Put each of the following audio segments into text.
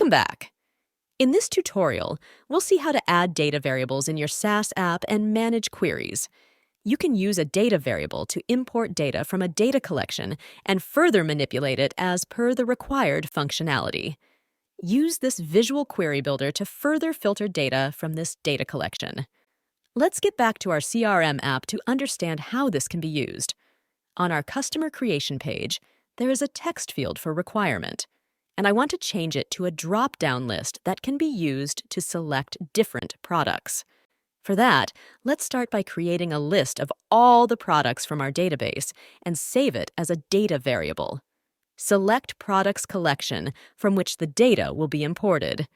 Welcome back. In this tutorial, we'll see how to add data variables in your SaaS app and manage queries. You can use a data variable to import data from a data collection and further manipulate it as per the required functionality. Use this visual query builder to further filter data from this data collection. Let's get back to our CRM app to understand how this can be used. On our customer creation page, there is a text field for requirement, and I want to change it to a drop-down list that can be used to select different products. For that, let's start by creating a list of all the products from our database and save it as a data variable. Select Products Collection from which the data will be imported.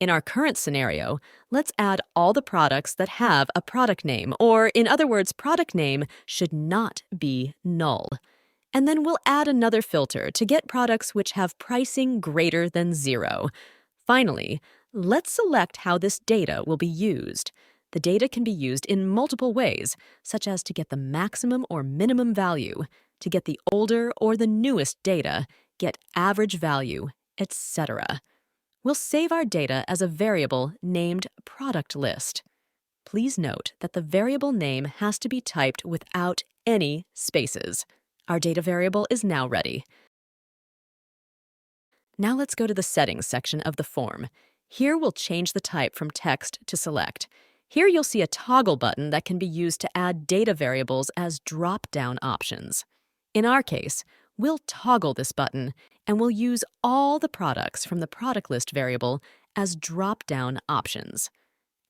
In our current scenario, let's add all the products that have a product name, or in other words, product name should not be null. And then we'll add another filter to get products which have pricing greater than 0. Finally, let's select how this data will be used. The data can be used in multiple ways, such as to get the maximum or minimum value, to get the older or the newest data, get average value, etc. We'll save our data as a variable named product list. Please note that the variable name has to be typed without any spaces. Our data variable is now ready. Now let's go to the settings section of the form. Here we'll change the type from text to select. Here you'll see a toggle button that can be used to add data variables as drop-down options. In our case, we'll toggle this button and we'll use all the products from the product list variable as drop-down options.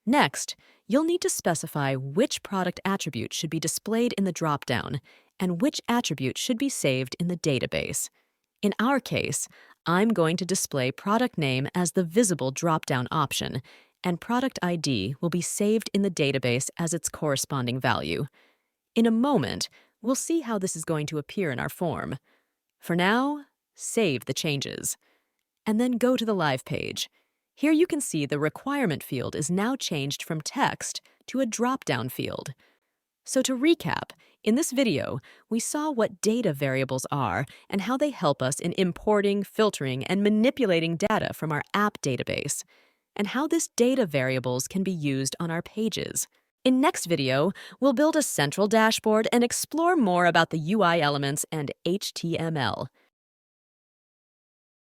Next, you'll need to specify which product attribute should be displayed in the drop-down and which attribute should be saved in the database. In our case, I'm going to display product name as the visible drop-down option, and product ID will be saved in the database as its corresponding value. In a moment, we'll see how this is going to appear in our form. For now, save the changes. And then go to the live page. Here you can see the requirement field is now changed from text to a drop-down field. So to recap, in this video, we saw what data variables are and how they help us in importing, filtering, and manipulating data from our app database, and how this data variables can be used on our pages. In next video, we'll build a central dashboard and explore more about the UI elements and HTML.